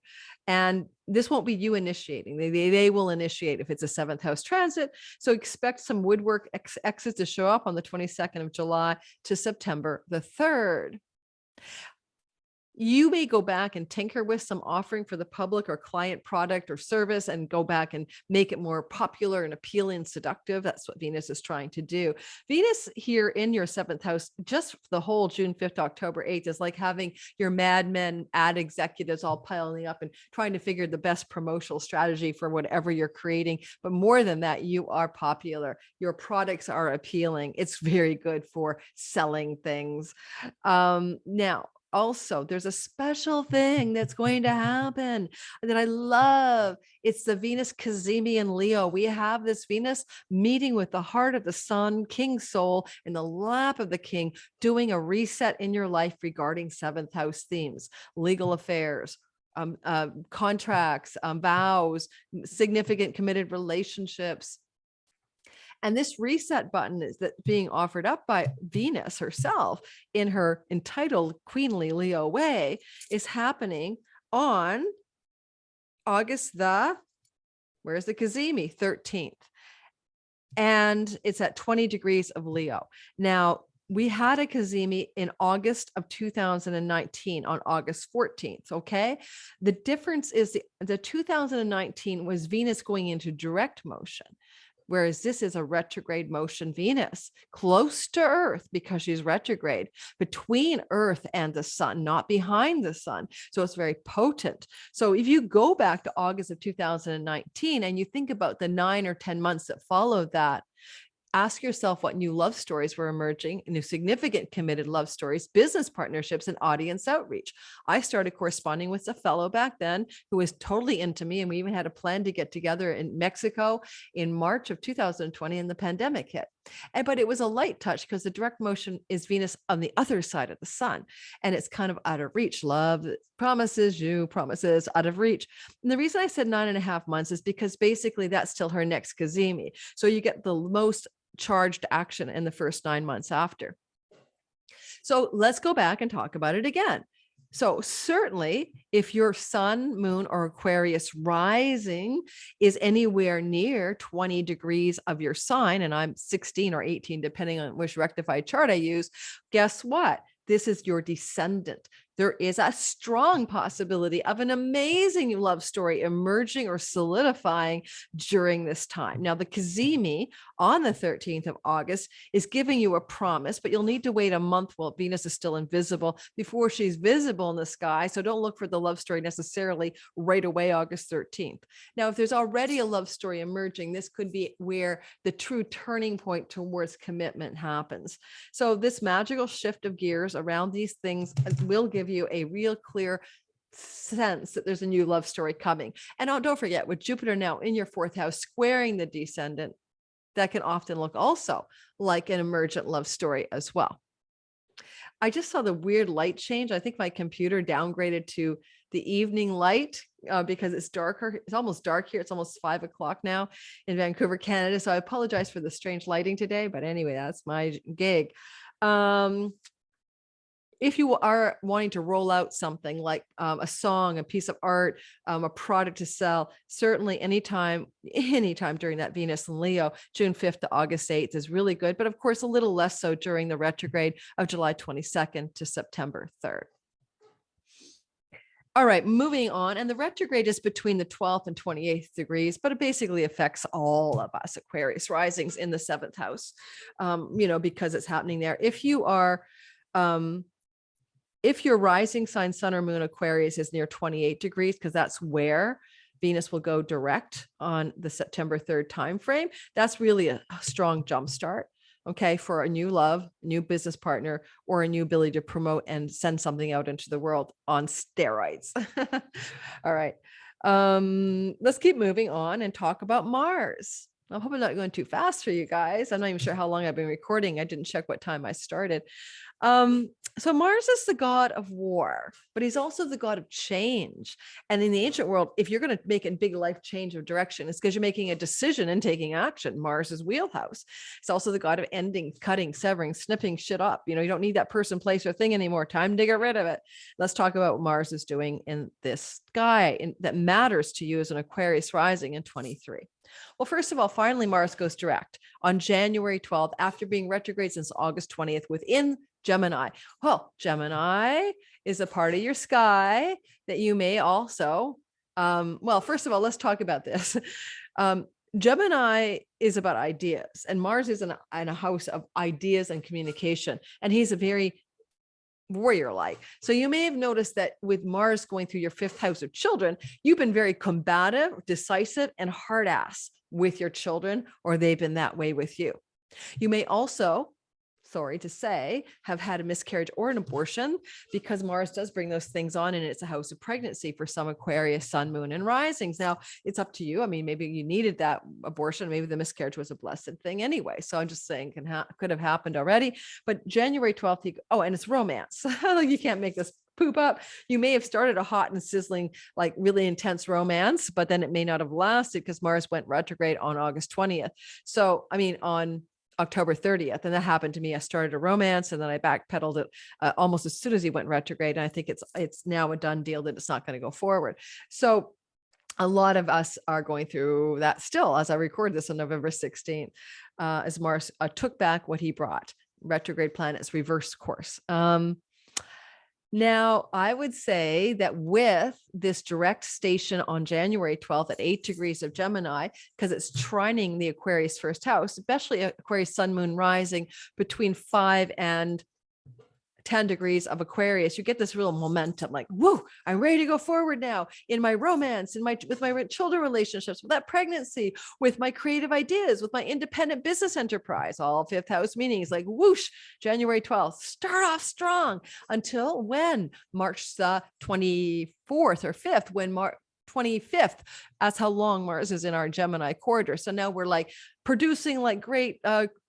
And this won't be you initiating. They will initiate if it's a 7th house transit. So expect some woodwork exits to show up on the 22nd of July to September the 3rd. You may go back and tinker with some offering for the public or client product or service and go back and make it more popular and appealing and seductive. That's what Venus is trying to do. Venus here in your 7th house, just the whole June 5th, October 8th is like having your Mad Men ad executives all piling up and trying to figure the best promotional strategy for whatever you're creating. But more than that, you are popular. Your products are appealing. It's very good for selling things. Now, also, there's a special thing that's going to happen that I love. It's the Venus Cazimi in Leo. We have this Venus meeting with the heart of the sun, King Soul, in the lap of the king, doing a reset in your life regarding 7th house themes, legal affairs, contracts, vows, significant committed relationships. And this reset button is that being offered up by Venus herself in her entitled queenly Leo way is happening on August where's the Cazimi? 13th. And it's at 20 degrees of Leo. Now, we had a Cazimi in August of 2019 on August 14th. Okay. The difference is the 2019 was Venus going into direct motion, whereas this is a retrograde motion Venus, close to Earth because she's retrograde, between Earth and the sun, not behind the sun. So it's very potent. So if you go back to August of 2019 and you think about the 9 or 10 months that followed that, ask yourself what new love stories were emerging, new significant committed love stories, business partnerships, and audience outreach. I started corresponding with a fellow back then who was totally into me. And we even had a plan to get together in Mexico in March of 2020, and the pandemic hit. But it was a light touch because the direct motion is Venus on the other side of the sun. And it's kind of out of reach. Love promises you, promises out of reach. And the reason I said 9.5 months is because basically that's still her next Cazimi. So you get the most charged action in the first 9 months after. So let's go back and talk about it again. So certainly if your sun, moon, or Aquarius rising is anywhere near 20 degrees of your sign, and I'm 16 or 18, depending on which rectified chart I use, guess what? This is your descendant. There is a strong possibility of an amazing love story emerging or solidifying during this time. Now, the Cazimi on the 13th of August is giving you a promise, but you'll need to wait a month while Venus is still invisible before she's visible in the sky. So don't look for the love story necessarily right away, August 13th. Now, if there's already a love story emerging, this could be where the true turning point towards commitment happens. So this magical shift of gears around these things will give you a real clear sense that there's a new love story coming. And don't forget, with Jupiter now in your 4th house squaring the descendant, that can often look also like an emergent love story as well. I just saw the weird light change. I think my computer downgraded to the evening light because it's darker. It's almost dark here. It's almost 5 o'clock now in Vancouver, Canada. So I apologize for the strange lighting today, but anyway, that's my gig. If you are wanting to roll out something like a song, a piece of art, a product to sell, certainly anytime during that Venus and Leo, June 5th to August 8th is really good. But of course, a little less so during the retrograde of July 22nd to September 3rd. All right, moving on. And the retrograde is between the 12th and 28th degrees, but it basically affects all of us Aquarius risings in the 7th house, because it's happening there. If your rising sign, sun or moon Aquarius is near 28 degrees, because that's where Venus will go direct on the September 3rd timeframe, that's really a strong jumpstart, okay, for a new love, new business partner, or a new ability to promote and send something out into the world on steroids. All right. Let's keep moving on and talk about Mars. I hope I'm not going too fast for you guys. I'm not even sure how long I've been recording. I didn't check what time I started. So Mars is the god of war, but he's also the god of change. And in the ancient world, if you're going to make a big life change of direction, it's because you're making a decision and taking action. Mars is wheelhouse. It's also the god of ending, cutting, severing, snipping shit up. You don't need that person, place, or thing anymore. Time to get rid of it. Let's talk about what Mars is doing in this sky that matters to you as an Aquarius rising in 23. Well, first of all, finally, Mars goes direct on January 12th after being retrograde since August 20th within Gemini. Well, Gemini is a part of your sky that you may also, well, first of all, let's talk about this. Gemini is about ideas, and Mars is in a house of ideas and communication, and he's a very warrior-like. So you may have noticed that with Mars going through your 5th house of children, you've been very combative, decisive, and hard ass with your children, or they've been that way with you. You may also, sorry to say, have had a miscarriage or an abortion, because Mars does bring those things on, and it's a house of pregnancy for some Aquarius, sun, moon, and risings. Now, it's up to you. I mean, maybe you needed that abortion. Maybe the miscarriage was a blessed thing anyway. So I'm just saying could have happened already. But January 12th, and it's romance. You can't make this poop up. You may have started a hot and sizzling, like really intense romance, but then it may not have lasted because Mars went retrograde on August 20th. So, I mean, on October 30th. And that happened to me. I started a romance and then I backpedaled it almost as soon as he went retrograde. And I think it's now a done deal that it's not going to go forward. So a lot of us are going through that still as I record this on November 16th, as Mars took back what he brought. Retrograde planets reverse course. Now, I would say that with this direct station on January 12th at 8 degrees of Gemini, because it's trining the Aquarius 1st house, especially Aquarius sun, moon, rising between 5 and 10 degrees of Aquarius, you get this real momentum, like, whoa, I'm ready to go forward now in my romance, with my children relationships, with that pregnancy, with my creative ideas, with my independent business enterprise. All 5th house meanings, like whoosh, January 12th, start off strong until when? March the 24th or 5th, when 25th. That's how long Mars is in our Gemini corridor. So now we're like producing like great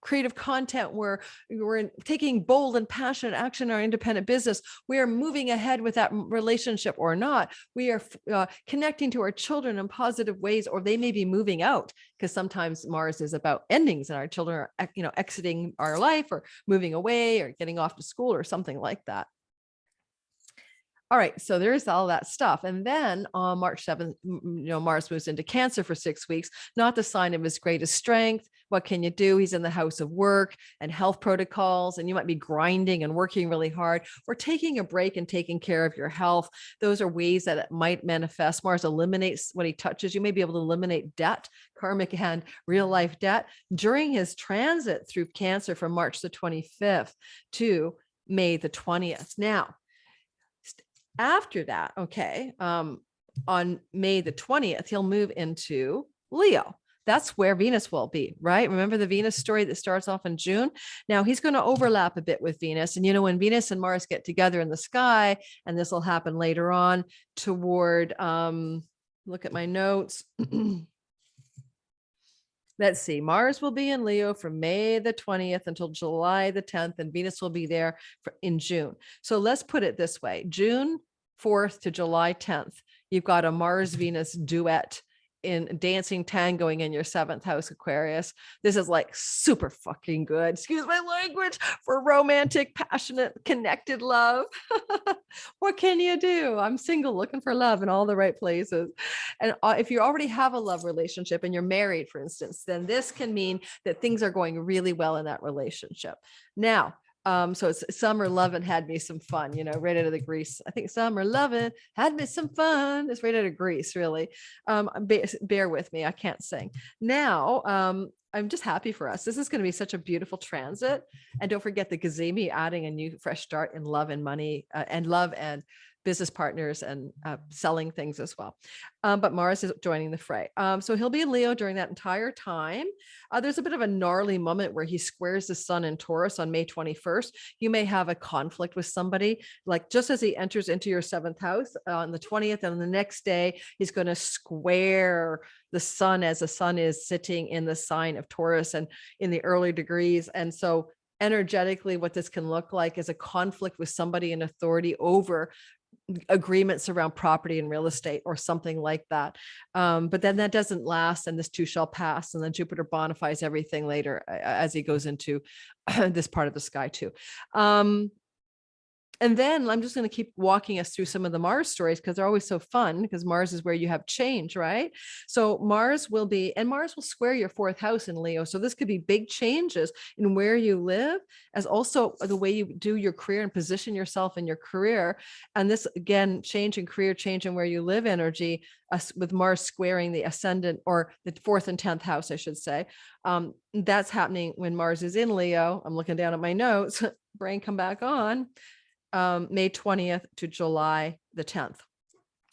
creative content where we're taking bold and passionate action in our independent business. We are moving ahead with that relationship or not. We are connecting to our children in positive ways, or they may be moving out, because sometimes Mars is about endings and our children are, exiting our life or moving away or getting off to school or something like that. All right, so there's all that stuff. And then on March 7th, Mars moves into Cancer for 6 weeks, not the sign of his greatest strength. What can you do? He's in the house of work and health protocols, and you might be grinding and working really hard, or taking a break and taking care of your health. Those are ways that it might manifest. Mars eliminates what he touches. You may be able to eliminate debt, karmic and real life debt, during his transit through Cancer from March the 25th to May the 20th. Now, after that, on May the 20th, he'll move into Leo. That's where Venus will be, right? Remember the Venus story that starts off in June? Now he's going to overlap a bit with Venus. And, when Venus and Mars get together in the sky, and this will happen later on toward, look at my notes. Let's see, Mars will be in Leo from May the 20th until July the 10th, and Venus will be there in June. So let's put it this way, June 4th to July 10th, you've got a Mars-Venus duet in dancing, tangoing in your 7th house, Aquarius. This is like super fucking good, excuse my language, for romantic, passionate, connected love. What can you do? I'm single, looking for love in all the right places. And if you already have a love relationship and you're married, for instance, then this can mean that things are going really well in that relationship. Now, so it's summer lovin' had me some fun, right out of the Greece. I think summer lovin' had me some fun. It's right out of Greece, really. Bear with me, I can't sing. Now, I'm just happy for us. This is going to be such a beautiful transit. And don't forget the Gazemi adding a new fresh start in love and money, and love and business partners and selling things as well. But Mars is joining the fray. So he'll be in Leo during that entire time. There's a bit of a gnarly moment where he squares the sun in Taurus on May 21st. You may have a conflict with somebody, like just as he enters into your 7th house on the 20th, and the next day he's going to square the sun as the sun is sitting in the sign of Taurus and in the early degrees. And so energetically, what this can look like is a conflict with somebody in authority over agreements around property and real estate or something like that. But then that doesn't last, and this too shall pass. And then Jupiter bonifies everything later as he goes into this part of the sky too. And then I'm just going to keep walking us through some of the Mars stories because they're always so fun, because Mars is where you have change, right? So Mars will square your 4th house in Leo. So this could be big changes in where you live, as also the way you do your career and position yourself in your career. And this, again, change in career, change in where you live energy, with Mars squaring the ascendant, or the 4th and 10th house, I should say. That's happening when Mars is in Leo. I'm looking down at my notes, brain come back on. May 20th to July the 10th.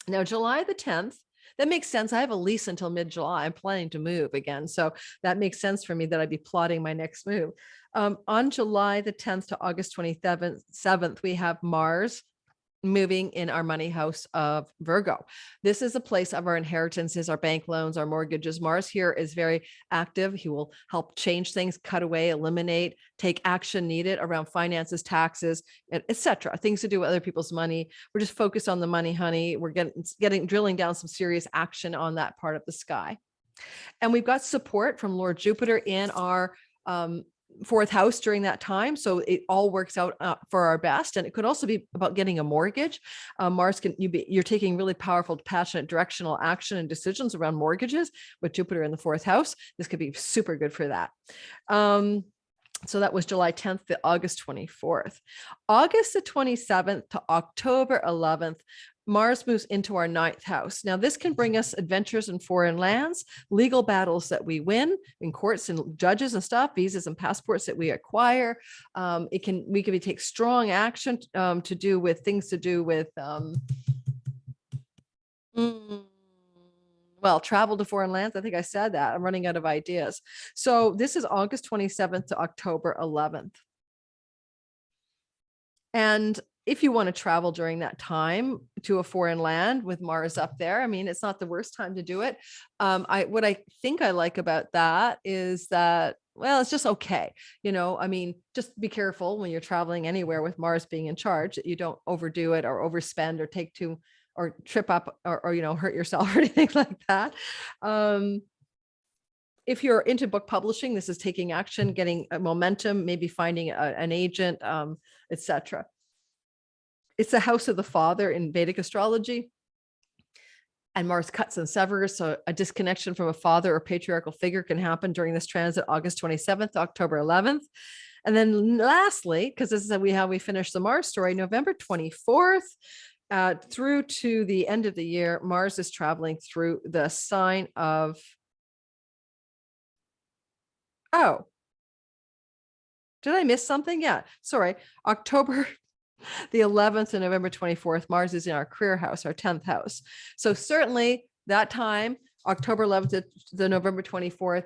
Now, July the 10th, that makes sense. I have a lease until mid-July. I'm planning to move again. So that makes sense for me that I'd be plotting my next move. On July the 10th to August 27th, we have Mars moving in our money house of Virgo. This is a place of our inheritances, our bank loans, our mortgages. Mars here is very active. He will help change things, cut away, eliminate, take action needed around finances, taxes, etc. Things to do with other people's money. We're just focused on the money, honey. We're drilling down some serious action on that part of the sky. And we've got support from Lord Jupiter in our 4th house during that time. So it all works out for our best. And it could also be about getting a mortgage. Mars you're taking really powerful, passionate, directional action and decisions around mortgages with Jupiter in the 4th house. This could be super good for that. So that was July 10th to August 24th. August the 27th to October 11th, Mars moves into our 9th house. Now, this can bring us adventures in foreign lands, legal battles that we win in courts and judges and stuff, visas and passports that we acquire. We can take strong action to do with things to do with, travel to foreign lands. I think I said that. I'm running out of ideas. So this is August 27th to October 11th. And if you want to travel during that time to a foreign land with Mars up there, I mean, it's not the worst time to do it. What I think I like about that is that, well, it's just okay. I mean, just be careful when you're traveling anywhere with Mars being in charge, that you don't overdo it or overspend or take too, or trip up or hurt yourself or anything like that. If you're into book publishing, this is taking action, getting a momentum, maybe finding an agent, etc. It's the house of the father in Vedic astrology. And Mars cuts and severs. So a disconnection from a father or patriarchal figure can happen during this transit, August 27th to October 11th. And then lastly, because this is how we finish the Mars story, November 24th through to the end of the year, Mars is traveling through the sign of, oh, did I miss something? Yeah, sorry. October the 11th to November 24th, Mars is in our career house, our 10th house. So certainly that time, October 11th to the November 24th,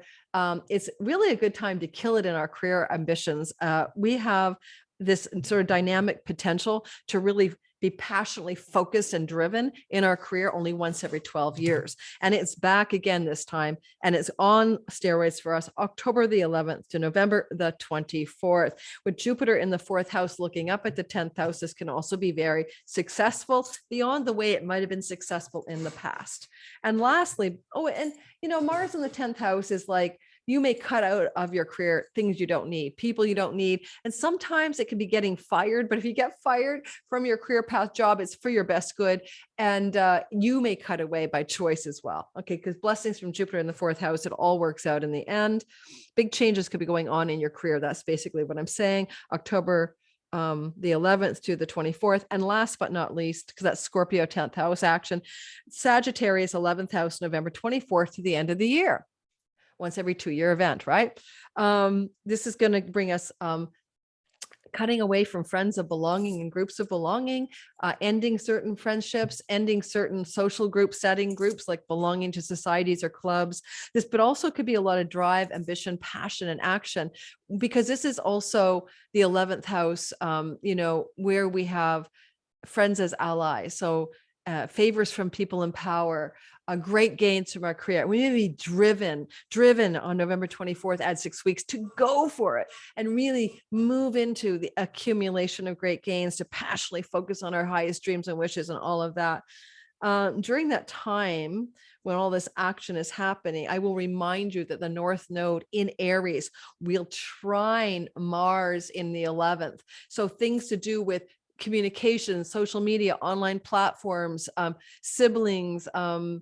it's really a good time to kill it in our career ambitions. We have this sort of dynamic potential to really be passionately focused and driven in our career only once every 12 years. And it's back again this time, and it's on steroids for us, October the 11th to November the 24th. With Jupiter in the 4th house looking up at the 10th house, this can also be very successful beyond the way it might have been successful in the past. And lastly, Mars in the 10th house is like, you may cut out of your career things you don't need, people you don't need. And sometimes it can be getting fired, but if you get fired from your career path job, it's for your best good. And you may cut away by choice as well. Okay, because blessings from Jupiter in the 4th house, it all works out in the end. Big changes could be going on in your career. That's basically what I'm saying. October the 11th to the 24th. And last but not least, because that's Scorpio 10th house action, Sagittarius 11th house, November 24th to the end of the year. Once every 2-year event, right? This is going to bring us cutting away from friends of belonging and groups of belonging, ending certain friendships, ending certain social group setting groups like belonging to societies or clubs. This, but also could be a lot of drive, ambition, passion, and action, because this is also the 11th house, where we have friends as allies. So favors from people in power, great gains from our career. We may be driven on November 24th, add 6 weeks to go for it and really move into the accumulation of great gains, to passionately focus on our highest dreams and wishes and all of that. During that time, when all this action is happening, I will remind you that the North Node in Aries will trine Mars in the 11th. So things to do with communication, social media, online platforms, siblings, and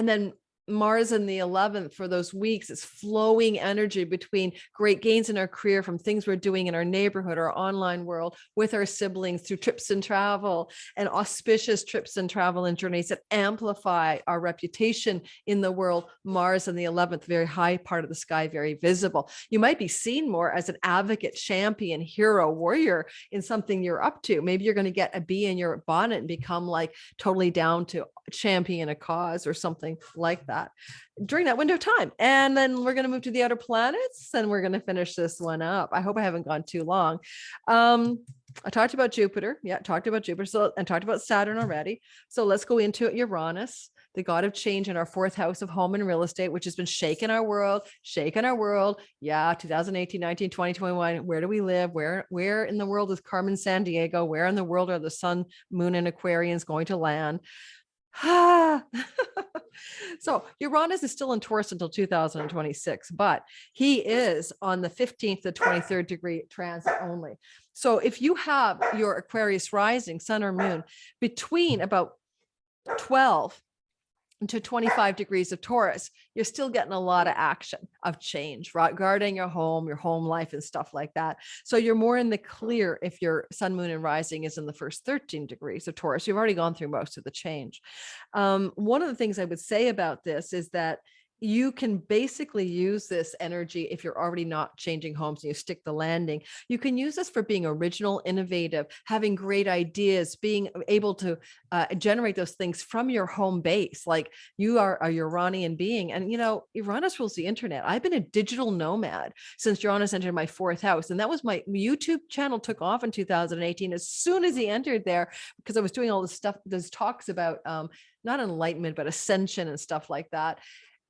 then Mars in the 11th for those weeks is flowing energy between great gains in our career from things we're doing in our neighborhood or online world with our siblings through trips and travel, and auspicious trips and travel and journeys that amplify our reputation in the world. Mars in the 11th, very high part of the sky, very visible. You might be seen more as an advocate, champion, hero, warrior in something you're up to. Maybe you're going to get a bee in your bonnet and become like totally down to champion a cause or something like that during that window of time. And then we're going to move to the outer planets and we're going to finish this one up. I hope I haven't gone too long. I talked about Jupiter. Yeah, talked about Jupiter. So, and talked about Saturn already. So let's go into it. Uranus, the god of change in our 4th house of home and real estate, which has been shaking our world. Yeah, 2018, 19, 20, 21. Where do we live? Where in the world is Carmen Sandiego? Where in the world are the sun, moon, and Aquarians going to land? So Uranus is still in Taurus until 2026, but he is on the 15th to 23rd degree transit only. So if you have your Aquarius rising, sun or moon, between about 12 to 25 degrees of Taurus, you're still getting a lot of action of change, right? Guarding your home life and stuff like that. So you're more in the clear if your sun, moon, and rising is in the first 13 degrees of Taurus. You've already gone through most of the change. One of the things I would say about this is that you can basically use this energy if you're already not changing homes and you stick the landing. You can use this for being original, innovative, having great ideas, being able to generate those things from your home base. Like you are a Uranian being, and Uranus rules the internet. I've been a digital nomad since Uranus entered my 4th house, and that was my YouTube channel took off in 2018 as soon as he entered there, because I was doing all this stuff, those talks about not enlightenment, but ascension and stuff like that.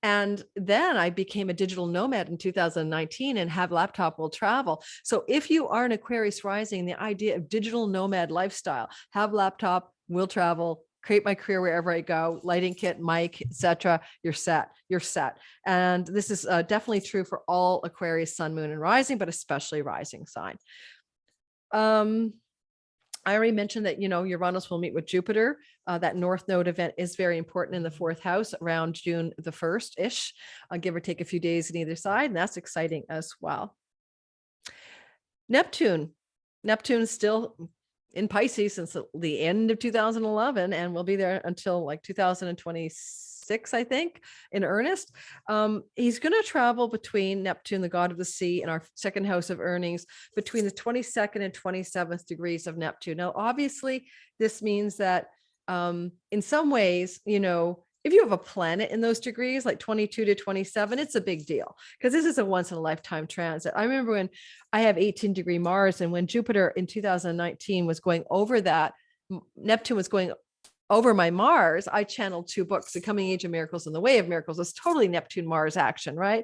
And then I became a digital nomad in 2019 and have laptop will travel. So if you are an Aquarius rising, the idea of digital nomad lifestyle, have laptop, will travel, create my career wherever I go, lighting kit, mic, etc. You're set. And this is definitely true for all Aquarius, sun, moon, and rising, but especially rising sign. I already mentioned that, Uranus will meet with Jupiter. That North Node event is very important in the 4th house around June the 1st-ish, give or take a few days on either side. And that's exciting as well. Neptune's still in Pisces since the end of 2011 and will be there until like 2026, I think, in earnest. He's going to travel between Neptune, the god of the sea, and our 2nd house of earnings, between the 22nd and 27th degrees of Neptune. Now, obviously, this means that in some ways, if you have a planet in those degrees, like 22 to 27, it's a big deal because this is a once in a lifetime transit. I remember when I have 18 degree Mars, and when Jupiter in 2019 was going over that, Neptune was going over my Mars, I channeled 2 books, The Coming Age of Miracles and The Way of Miracles. It's totally Neptune Mars action, right?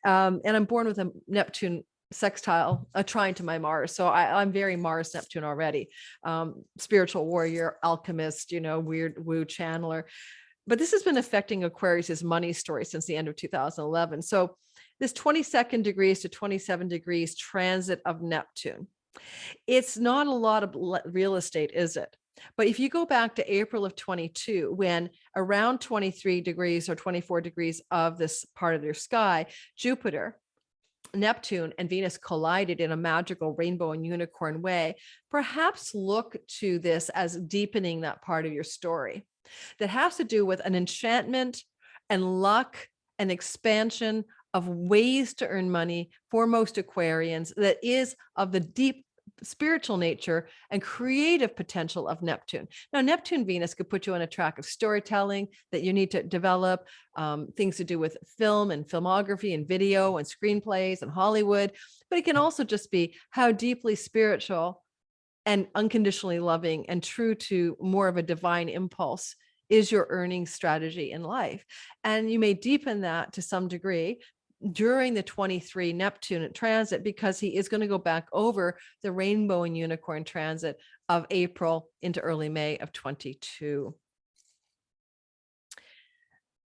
And I'm born with a Neptune sextile, a trine to my Mars. So I'm very Mars Neptune already. Spiritual warrior, alchemist, weird woo channeler. But this has been affecting Aquarius's money story since the end of 2011. So this 22nd degrees to 27 degrees transit of Neptune, it's not a lot of real estate, is it? But if you go back to April of 22, when around 23 degrees or 24 degrees of this part of your sky, Jupiter, Neptune, and Venus collided in a magical rainbow and unicorn way, perhaps look to this as deepening that part of your story that has to do with an enchantment and luck and expansion of ways to earn money for most Aquarians that is of the deep spiritual nature and creative potential of Neptune. Now, Neptune Venus could put you on a track of storytelling that you need to develop, things to do with film and filmography and video and screenplays and Hollywood. But it can also just be how deeply spiritual and unconditionally loving and true to more of a divine impulse is your earning strategy in life. And you may deepen that to some degree during the 23 Neptune transit, because he is going to go back over the rainbow and unicorn transit of April into early May of 22.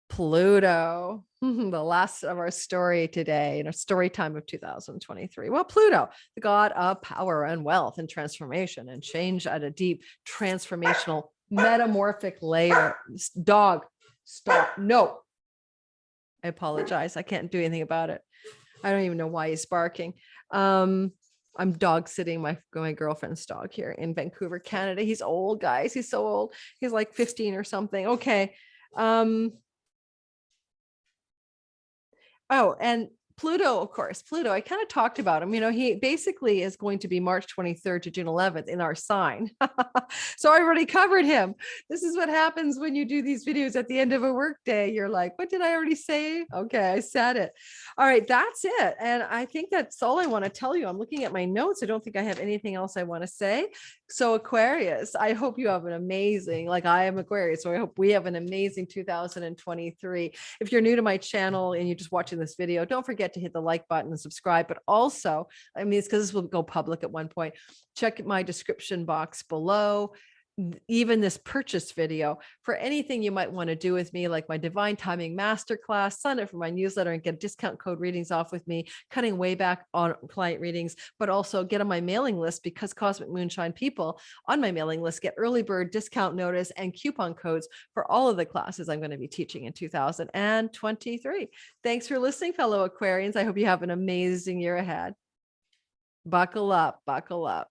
Pluto, the last of our story today, in a story time of 2023. Well, Pluto, the god of power and wealth and transformation and change at a deep transformational metamorphic layer. Dog, stop. No, I apologize. I can't do anything about it. I don't even know why he's barking. I'm dog sitting my girlfriend's dog here in Vancouver, Canada. He's old, guys. He's so old. He's like 15 or something. Okay. Oh, and Pluto, of course, Pluto, I kind of talked about him. He basically is going to be March 23rd to June 11th in our sign. So I already covered him. This is what happens when you do these videos at the end of a workday. You're like, what did I already say? Okay, I said it. All right, that's it. And I think that's all I want to tell you. I'm looking at my notes. I don't think I have anything else I want to say. So Aquarius, I hope you have an amazing, like I am Aquarius, so I hope we have an amazing 2023. If you're new to my channel and you're just watching this video, don't forget to hit the like button and subscribe. But also, it's because this will go public at one point. Check my description box below. Even this purchase video for anything you might want to do with me, like my Divine Timing Masterclass, sign up for my newsletter and get discount code readings off with me, cutting way back on client readings, but also get on my mailing list, because Cosmic Moonshine people on my mailing list get early bird discount notice and coupon codes for all of the classes I'm going to be teaching in 2023. Thanks for listening, fellow Aquarians. I hope you have an amazing year ahead. Buckle up, buckle up.